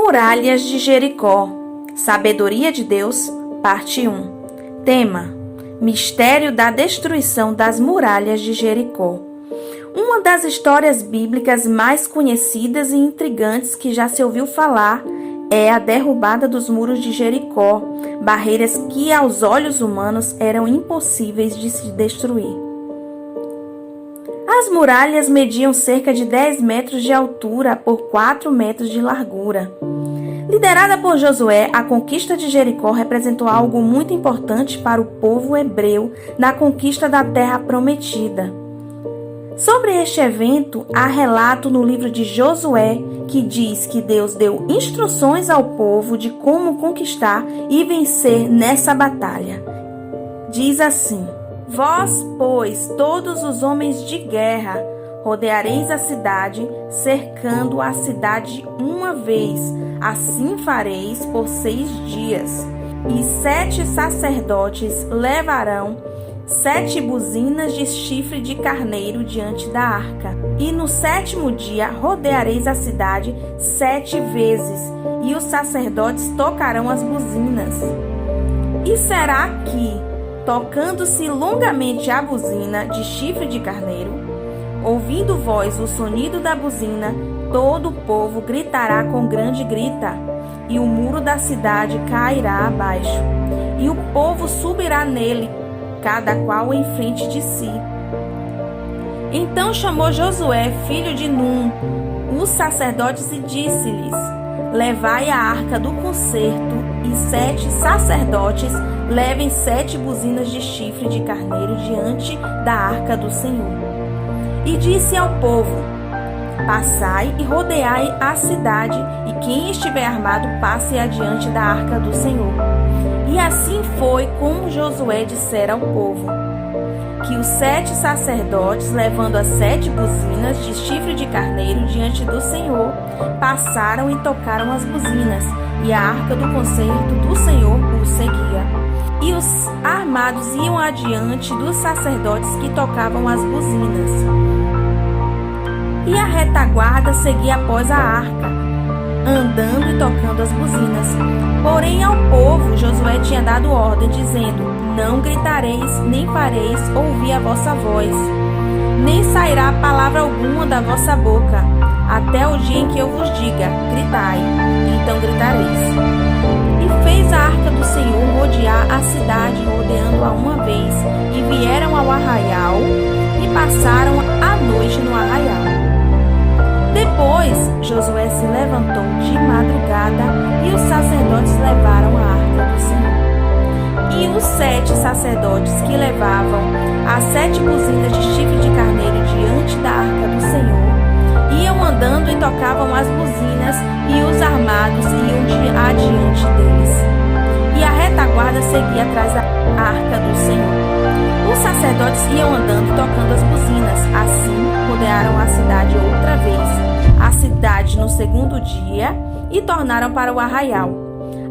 Muralhas de Jericó. Sabedoria de Deus, parte 1. Tema: Mistério da destruição das muralhas de Jericó. Uma das histórias bíblicas mais conhecidas e intrigantes que já se ouviu falar é a derrubada dos muros de Jericó, barreiras que aos olhos humanos eram impossíveis de se destruir. As muralhas mediam cerca de 10 metros de altura por 4 metros de largura. Liderada por Josué, a conquista de Jericó representou algo muito importante para o povo hebreu na conquista da terra prometida. Sobre este evento, há relato no livro de Josué que diz que Deus deu instruções ao povo de como conquistar e vencer nessa batalha. Diz assim: Vós, pois, todos os homens de guerra, rodeareis a cidade, cercando a cidade uma vez. Assim fareis por 6 dias. E 7 sacerdotes levarão 7 buzinas de chifre de carneiro diante da arca. E no 7º dia rodeareis a cidade 7 vezes, e os sacerdotes tocarão as buzinas. E será que, tocando-se longamente a buzina de chifre de carneiro, ouvindo vós o sonido da buzina, todo o povo gritará com grande grita, e o muro da cidade cairá abaixo, e o povo subirá nele, cada qual em frente de si. Então chamou Josué, filho de Num, os sacerdotes e disse-lhes: Levai a arca do concerto, e 7 sacerdotes levem 7 buzinas de chifre de carneiro diante da arca do Senhor. E disse ao povo: Passai e rodeai a cidade, e quem estiver armado passe adiante da arca do Senhor. E assim foi como Josué dissera ao povo, que os 7 sacerdotes, levando as 7 buzinas de chifre de carneiro diante do Senhor, passaram e tocaram as buzinas, e a arca do concerto do Senhor os seguia. E os armados iam adiante dos sacerdotes que tocavam as buzinas. E a retaguarda seguia após a arca, andando e tocando as buzinas. Porém ao povo Josué tinha dado ordem, dizendo: Não gritareis, nem fareis ouvir a vossa voz, nem sairá palavra alguma da vossa boca, até o dia em que eu vos diga: gritai, então gritareis. E fez a arca do Senhor rodear a cidade, rodeando-a uma vez, e vieram ao arraial, e passaram a noite no arraial. Depois Josué se levantou de madrugada, e os sacerdotes levaram a arca do Senhor. E os 7 sacerdotes que levavam as 7 buzinas de chifre de carneiro diante da arca do Senhor iam andando e tocavam as buzinas, e os armados iam adiante deles. E a retaguarda seguia atrás da arca do Senhor. Os sacerdotes iam andando e tocando as buzinas. Assim rodearam a cidade outra vez, a cidade no 2º dia, e tornaram para o arraial.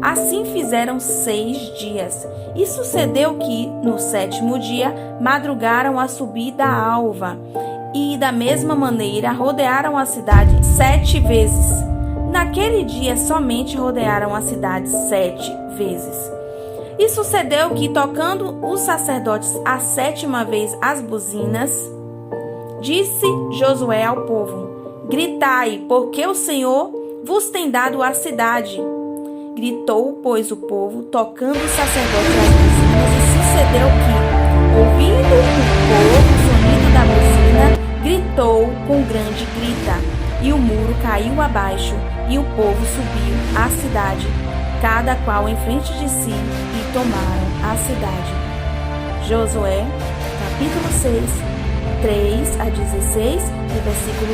Assim fizeram 6 dias. E sucedeu que, no 7º dia, madrugaram a subir da alva, e da mesma maneira rodearam a cidade 7 vezes. Naquele dia somente rodearam a cidade 7 vezes. E sucedeu que, tocando os sacerdotes a 7ª vez as buzinas, disse Josué ao povo: Gritai, porque o Senhor vos tem dado a cidade. Gritou, pois, o povo, tocando os sacerdotes as buzinas, e sucedeu que, ouvindo o povo o sonido da buzina, gritou com grande grita, e o muro caiu abaixo, e o povo subiu à cidade, cada qual em frente de si, e tomaram a cidade. Josué, capítulo 6, 3 a 16 e versículo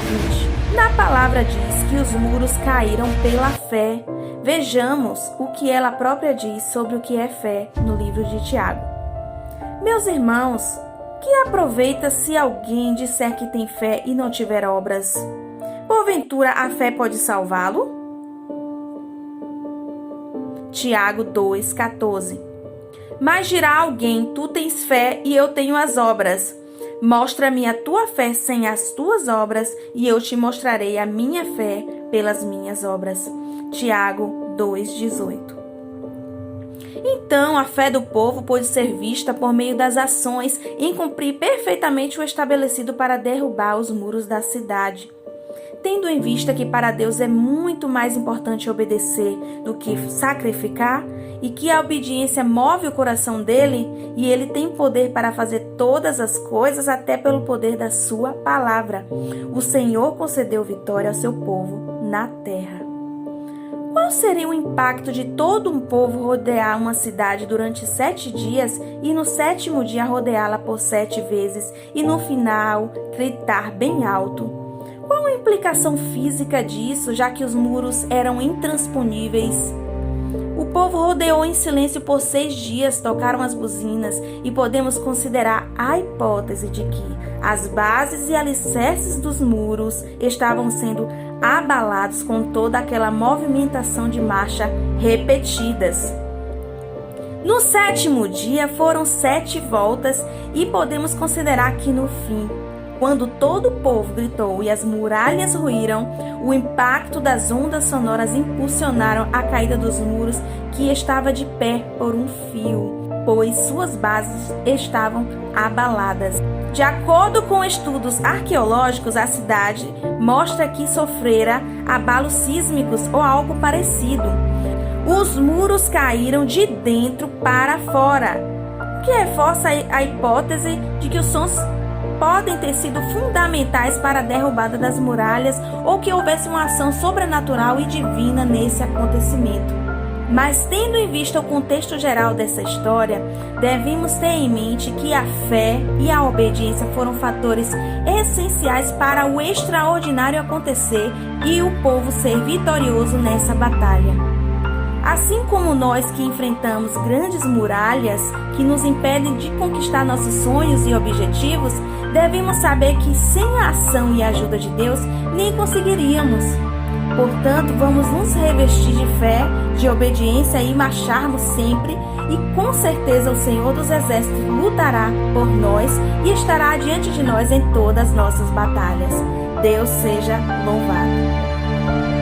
20. Na palavra diz que os muros caíram pela fé. Vejamos o que ela própria diz sobre o que é fé no livro de Tiago. Meus irmãos, que aproveita se alguém disser que tem fé e não tiver obras? Porventura a fé pode salvá-lo? Tiago 2,14. Mas dirá alguém: tu tens fé e eu tenho as obras. Mostra-me a tua fé sem as tuas obras, e eu te mostrarei a minha fé pelas minhas obras. Tiago 2,18. Então, a fé do povo pôde ser vista por meio das ações em cumprir perfeitamente o estabelecido para derrubar os muros da cidade. Tendo em vista que para Deus é muito mais importante obedecer do que sacrificar, e que a obediência move o coração dele, e ele tem poder para fazer todas as coisas, até pelo poder da sua palavra, o Senhor concedeu vitória ao seu povo na terra. Qual seria o impacto de todo um povo rodear uma cidade durante 7 dias e no 7º dia rodeá-la por 7 vezes e no final gritar bem alto? Qual a implicação física disso, já que os muros eram intransponíveis? O povo rodeou em silêncio por 6 dias, tocaram as buzinas e podemos considerar a hipótese de que as bases e alicerces dos muros estavam sendo abalados com toda aquela movimentação de marcha repetidas. No 7º dia foram 7 voltas e podemos considerar que no fim, quando todo o povo gritou e as muralhas ruíram, o impacto das ondas sonoras impulsionaram a caída dos muros, que estava de pé por um fio, pois suas bases estavam abaladas. De acordo com estudos arqueológicos, a cidade mostra que sofrera abalos sísmicos ou algo parecido. Os muros caíram de dentro para fora, o que reforça a hipótese de que os sons podem ter sido fundamentais para a derrubada das muralhas ou que houvesse uma ação sobrenatural e divina nesse acontecimento. Mas, tendo em vista o contexto geral dessa história, devemos ter em mente que a fé e a obediência foram fatores essenciais para o extraordinário acontecer e o povo ser vitorioso nessa batalha. Assim como nós que enfrentamos grandes muralhas que nos impedem de conquistar nossos sonhos e objetivos, devemos saber que sem a ação e a ajuda de Deus, nem conseguiríamos. Portanto, vamos nos revestir de fé, de obediência e marcharmos sempre, e com certeza o Senhor dos Exércitos lutará por nós e estará diante de nós em todas as nossas batalhas. Deus seja louvado.